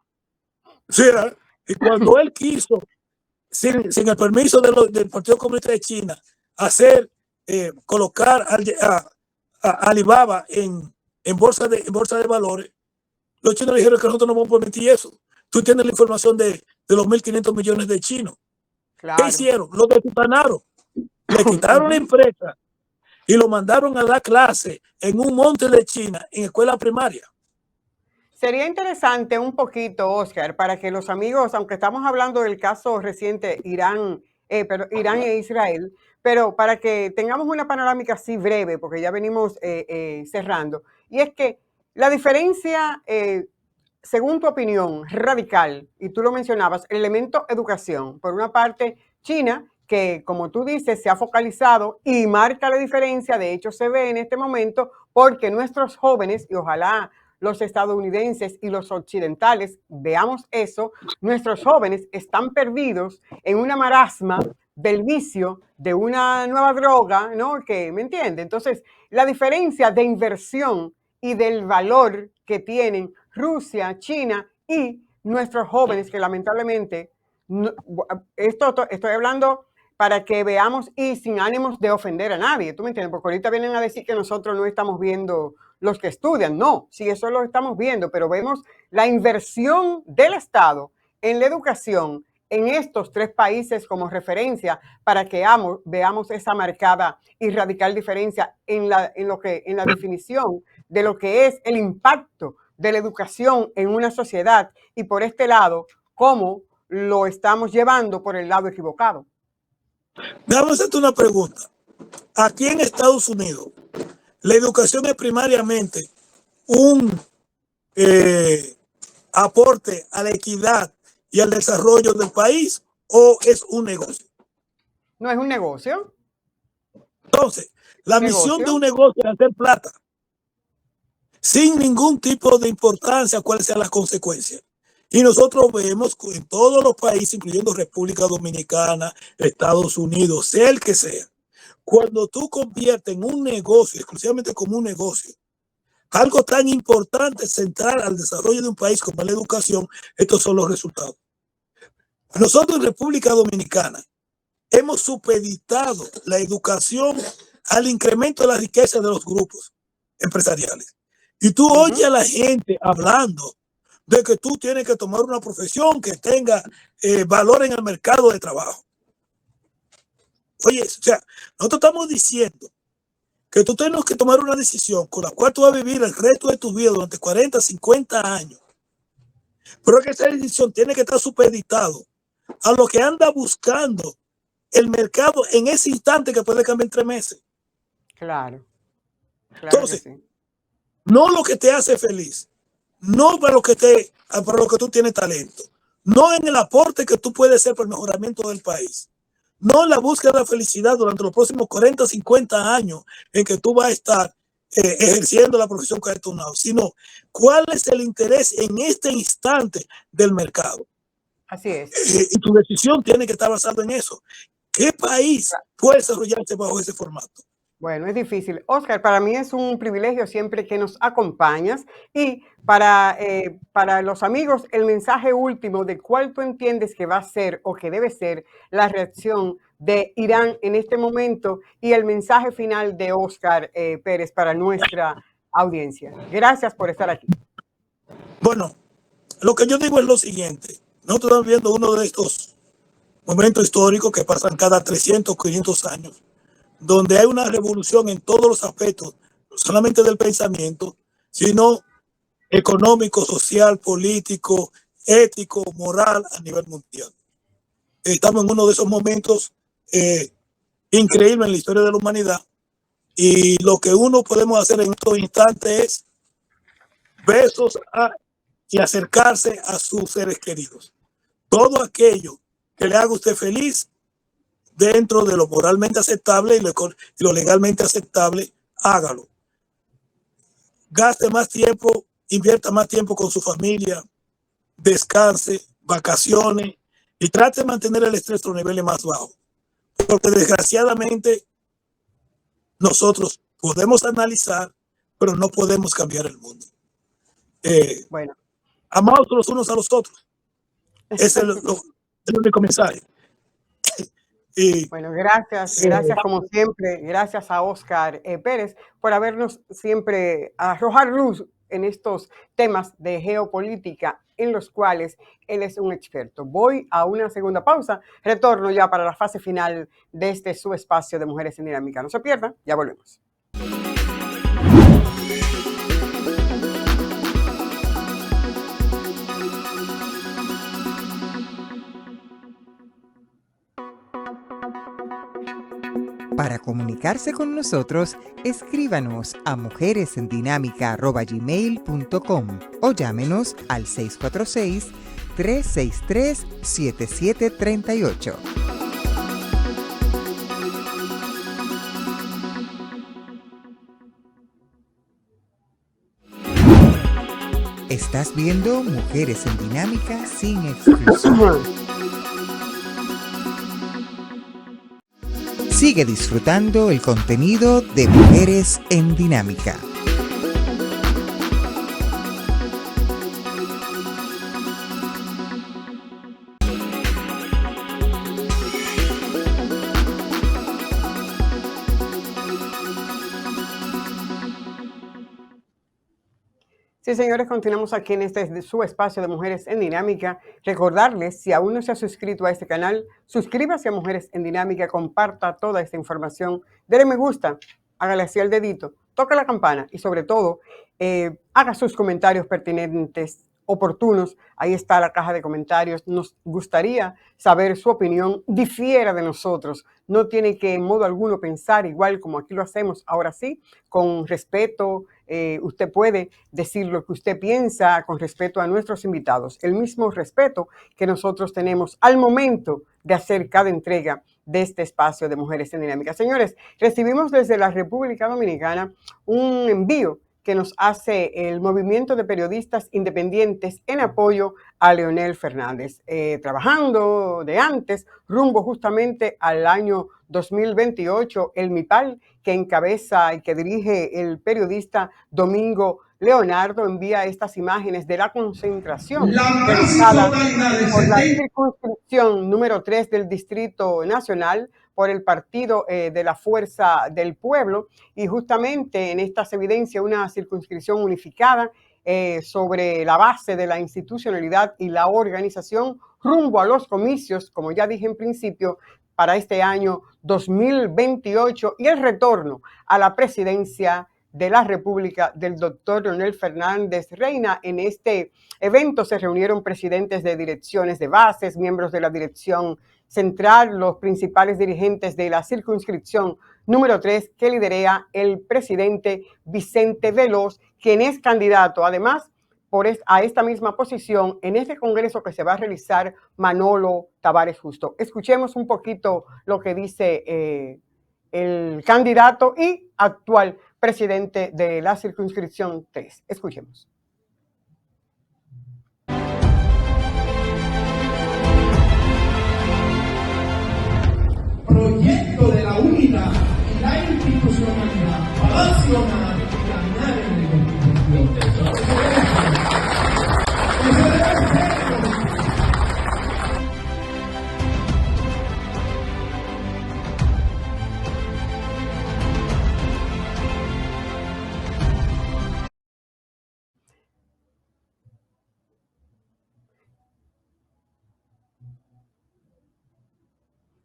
O sea, y cuando él quiso, sin el permiso del Partido Comunista de China, colocar a Alibaba en bolsa de valores, los chinos dijeron que nosotros no vamos a permitir eso. Tú tienes la información de los 1.500 millones de chinos. Claro. ¿Qué hicieron? Lo desutanaron. Le quitaron la empresa y lo mandaron a dar clase en un monte de China, en escuela primaria. Sería interesante un poquito, Oscar, para que los amigos, aunque estamos hablando del caso reciente Irán e Israel, pero para que tengamos una panorámica así breve, porque ya venimos cerrando, y es que la diferencia, según tu opinión, radical, y tú lo mencionabas, el elemento educación. Por una parte, China, que como tú dices, se ha focalizado y marca la diferencia, de hecho se ve en este momento, porque nuestros jóvenes, y ojalá los estadounidenses y los occidentales veamos eso, nuestros jóvenes están perdidos en una marasma del vicio de una nueva droga, ¿no? Que, ¿me entiende? Entonces, la diferencia de inversión y del valor que tienen Rusia, China y nuestros jóvenes que lamentablemente, estoy hablando para que veamos y sin ánimos de ofender a nadie, ¿tú me entiendes? Porque ahorita vienen a decir que nosotros no estamos viendo los que estudian, no, sí, eso lo estamos viendo, pero vemos la inversión del Estado en la educación en estos 3 países como referencia para que veamos esa marcada y radical diferencia en la definición de lo que es el impacto de la educación en una sociedad y por este lado, cómo lo estamos llevando por el lado equivocado. Déjame hacerte una pregunta. Aquí en Estados Unidos, ¿la educación es primariamente un aporte a la equidad y al desarrollo del país o es un negocio? No es un negocio. Entonces, la misión de un negocio es hacer plata, sin ningún tipo de importancia cuáles sean las consecuencias. Y nosotros vemos en todos los países, incluyendo República Dominicana, Estados Unidos, sea el que sea, cuando tú conviertes en un negocio, exclusivamente como un negocio, algo tan importante, central al desarrollo de un país como la educación, estos son los resultados. Nosotros en República Dominicana hemos supeditado la educación al incremento de la riqueza de los grupos empresariales. Y tú oyes a la gente hablando de que tú tienes que tomar una profesión que tenga valor en el mercado de trabajo. Oye, o sea, nosotros estamos diciendo que tú tienes que tomar una decisión con la cual tú vas a vivir el resto de tu vida durante 40, 50 años. Pero que esa decisión tiene que estar supeditado a lo que anda buscando el mercado en ese instante que puede cambiar en 3 meses. Claro. Entonces, no lo que te hace feliz, no para lo que tú tienes talento, no en el aporte que tú puedes hacer para el mejoramiento del país, no en la búsqueda de la felicidad durante los próximos 40, 50 años en que tú vas a estar ejerciendo la profesión que has tomado, sino cuál es el interés en este instante del mercado. Así es. Y tu decisión tiene que estar basada en eso. ¿Qué país puede desarrollarse bajo ese formato? Bueno, es difícil. Oscar, para mí es un privilegio siempre que nos acompañas y para los amigos, el mensaje último de cuál tú entiendes que va a ser o que debe ser la reacción de Irán en este momento y el mensaje final de Oscar Pérez para nuestra audiencia. Gracias por estar aquí. Bueno, lo que yo digo es lo siguiente. Nosotros estamos viendo uno de estos momentos históricos que pasan cada 300, 500 años, donde hay una revolución en todos los aspectos, no solamente del pensamiento, sino económico, social, político, ético, moral a nivel mundial. Estamos en uno de esos momentos increíbles en la historia de la humanidad y lo que uno podemos hacer en estos instantes es besos y acercarse a sus seres queridos. Todo aquello que le haga a usted feliz dentro de lo moralmente aceptable y lo legalmente aceptable, hágalo. Gaste más tiempo, invierta más tiempo con su familia, descanse, vacaciones y trate de mantener el estrés a los niveles más bajos. Porque desgraciadamente nosotros podemos analizar, pero no podemos cambiar el mundo. Bueno. Amados los unos a los otros. Ese es el único mensaje. Y, bueno, gracias como siempre, gracias a Oscar Pérez por habernos siempre arrojar luz en estos temas de geopolítica en los cuales él es un experto. Voy a una segunda pausa, retorno ya para la fase final de su espacio de Mujeres en Dinámica. No se pierdan, ya volvemos. Para comunicarse con nosotros, escríbanos a mujeresendinámica@gmail.com o llámenos al 646-363-7738. Estás viendo Mujeres en Dinámica sin exclusión. Sigue disfrutando el contenido de Mujeres en Dinámica. Sí, señores, continuamos aquí en su espacio de Mujeres en Dinámica. Recordarles, si aún no se ha suscrito a este canal, suscríbase a Mujeres en Dinámica, comparta toda esta información, dele me gusta, hágale así al dedito, toca la campana y sobre todo, haga sus comentarios pertinentes, oportunos. Ahí está la caja de comentarios. Nos gustaría saber su opinión. Difiera de nosotros. No tiene que en modo alguno pensar igual como aquí lo hacemos. Ahora sí, con respeto, usted puede decir lo que usted piensa con respeto a nuestros invitados. El mismo respeto que nosotros tenemos al momento de hacer cada entrega de este espacio de Mujeres en Dinámica. Señores, recibimos desde la República Dominicana un envío que nos hace el Movimiento de Periodistas Independientes en apoyo a Leonel Fernández, trabajando de antes rumbo justamente al año 2028, el MIPAL que encabeza y que dirige el periodista Domingo Leonardo envía estas imágenes de la concentración realizada por la circunscripción número 3 del Distrito Nacional por el Partido de la Fuerza del Pueblo, y justamente en esta se evidencia una circunscripción unificada sobre la base de la institucionalidad y la organización rumbo a los comicios, como ya dije en principio, para este año 2028 y el retorno a la presidencia de la República del doctor Leonel Fernández Reina. En este evento se reunieron presidentes de direcciones de bases, miembros de la dirección central, los principales dirigentes de la circunscripción número 3 que lidera el presidente Vicente Veloz, quien es candidato además a esta misma posición en este congreso que se va a realizar Manolo Tavares Justo. Escuchemos un poquito lo que dice el candidato y actual presidente de la circunscripción 3. Escuchemos. Proyecto de la unidad y la institucionalidad para accionar y ganar en el 2022.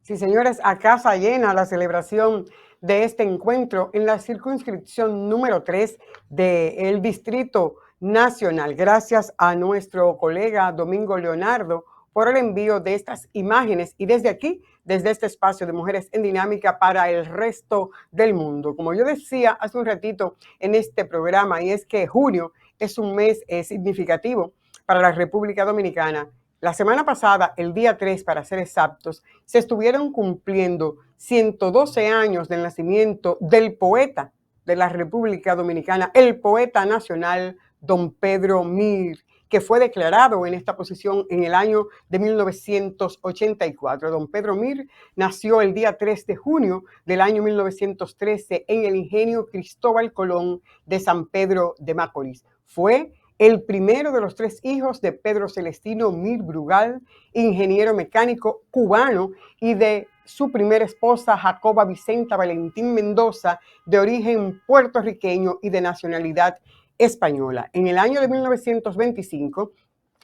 Sí, señores, a casa llena la celebración de este encuentro en la circunscripción número 3 del Distrito Nacional. Gracias a nuestro colega Domingo Leonardo por el envío de estas imágenes y desde aquí, desde este espacio de Mujeres en Dinámica para el resto del mundo. Como yo decía hace un ratito en este programa, y es que junio es un mes significativo para la República Dominicana. La semana pasada, el día 3 para ser exactos, se estuvieron cumpliendo 112 años del nacimiento del poeta de la República Dominicana, el poeta nacional don Pedro Mir, que fue declarado en esta posición en el año de 1984. Don Pedro Mir nació el día 3 de junio del año 1913 en el ingenio Cristóbal Colón de San Pedro de Macorís. Fue el primero de los 3 hijos de Pedro Celestino Mir Brugal, ingeniero mecánico cubano, y de su primera esposa, Jacoba Vicenta Valentín Mendoza, de origen puertorriqueño y de nacionalidad española. En el año de 1925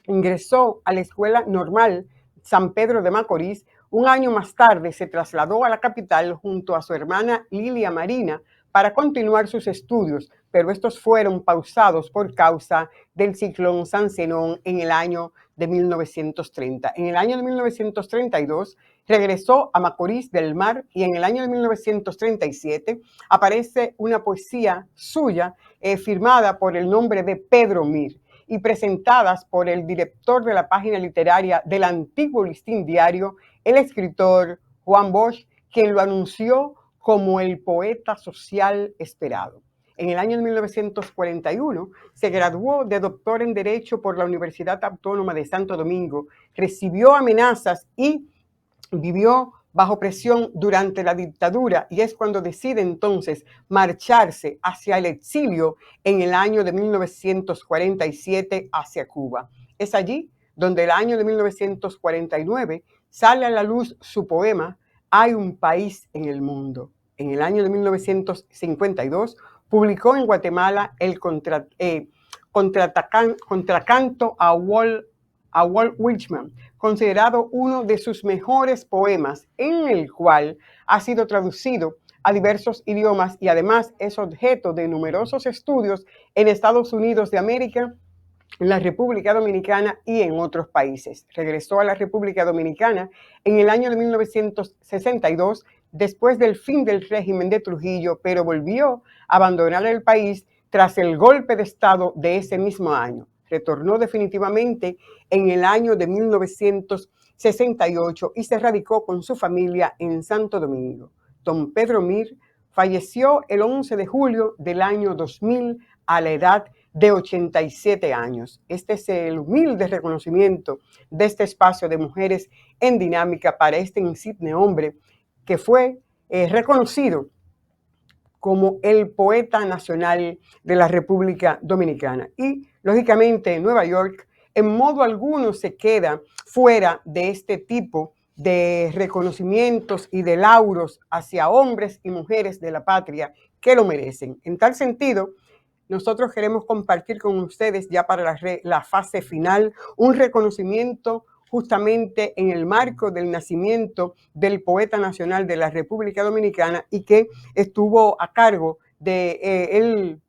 ingresó a la Escuela Normal San Pedro de Macorís. Un año más tarde se trasladó a la capital junto a su hermana Lilia Marina para continuar sus estudios, pero estos fueron pausados por causa del ciclón San Zenón en el año de 1930. En el año de 1932 regresó a Macorís del Mar y en el año de 1937 aparece una poesía suya firmada por el nombre de Pedro Mir y presentadas por el director de la página literaria del antiguo Listín Diario, el escritor Juan Bosch, quien lo anunció como el poeta social esperado. En el año 1941 se graduó de doctor en Derecho por la Universidad Autónoma de Santo Domingo, recibió amenazas y vivió bajo presión durante la dictadura y es cuando decide entonces marcharse hacia el exilio en el año de 1947 hacia Cuba. Es allí donde el año de 1949 sale a la luz su poema Hay un país en el mundo. En el año de 1952 publicó en Guatemala el contracanto a Walt Whitman, considerado uno de sus mejores poemas, en el cual ha sido traducido a diversos idiomas y además es objeto de numerosos estudios en Estados Unidos de América, en la República Dominicana y en otros países. Regresó a la República Dominicana en el año de 1962, después del fin del régimen de Trujillo, pero volvió a abandonar el país tras el golpe de Estado de ese mismo año. Retornó definitivamente en el año de 1968 y se radicó con su familia en Santo Domingo. Don Pedro Mir falleció el 11 de julio del año 2000 a la edad de 87 años. Este es el humilde reconocimiento de este espacio de Mujeres en Dinámica para este insigne hombre que fue reconocido como el poeta nacional de la República Dominicana. Y, lógicamente, Nueva York en modo alguno se queda fuera de este tipo de reconocimientos y de lauros hacia hombres y mujeres de la patria que lo merecen. En tal sentido, nosotros queremos compartir con ustedes ya para la fase final un reconocimiento justamente en el marco del nacimiento del poeta nacional de la República Dominicana y que estuvo a cargo del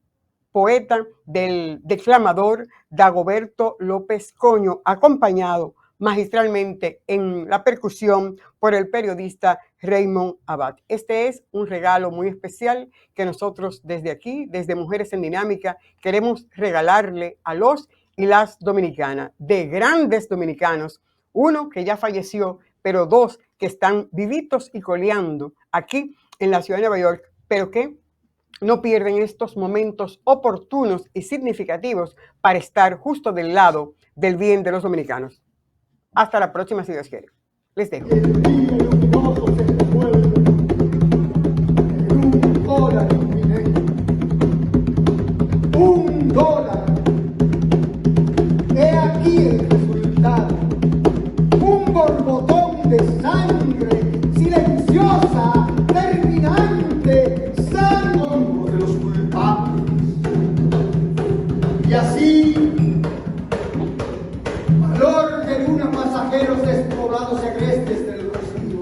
poeta, del declamador Dagoberto López Coño, acompañado magistralmente en la percusión por el periodista Raymond Abad. Este es un regalo muy especial que nosotros desde aquí, desde Mujeres en Dinámica, queremos regalarle a los y las dominicanas, de grandes dominicanos, uno que ya falleció, pero dos que están vivitos y coleando aquí en la ciudad de Nueva York, pero que no pierden estos momentos oportunos y significativos para estar justo del lado del bien de los dominicanos. Hasta la próxima, si Dios quiere. Les dejo. $1. He aquí el resultado. Un borbotón de sangre silenciosa, terminante, sangre de los culpables. Y así, valor de una pasajeros despoblados y agrestes del Rocío,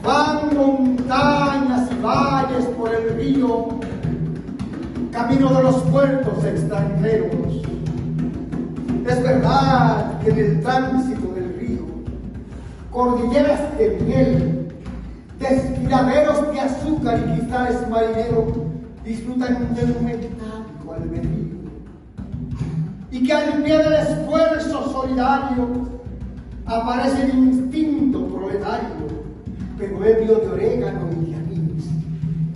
van montañas y valles por el río, camino de los puertos extranjeros. Es verdad que en el tránsito del río, cordilleras de miel, desfiladeros de azúcar y cristales marineros disfrutan de un metálico albedrío. Y que al pie del esfuerzo solidario aparece el instinto proletario, pero ebrio de orégano y de anís.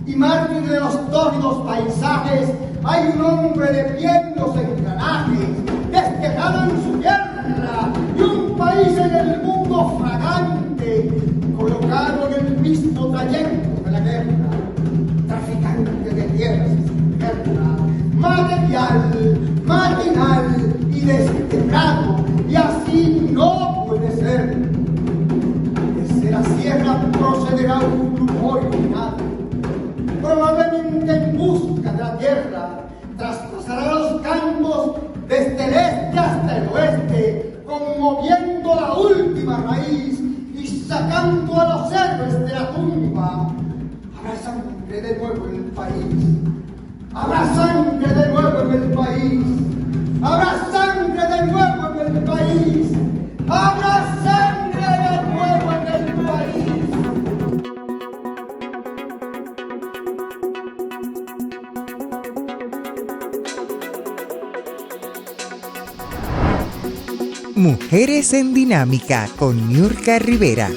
Y mártir de los tórridos paisajes, hay un hombre de pie en los engranajes, despejado en su tierra, y un país en el mundo fragante, colocado en el mismo trayecto de la guerra, traficante de tierras y sin guerra, material, matinal y desterrado, y así no puede ser. Desde la sierra procederá un rumor iluminado, probablemente en busca de la tierra, traspasará los campos desde el este hasta el oeste, conmoviendo la última raíz y sacando a los héroes de la tumba. Habrá sangre de nuevo en el país, habrá sangre de nuevo en el país, habrá sangre de nuevo en el país, habrá sangre de nuevo en el país. Mujeres en Dinámica con Niurka Rivera.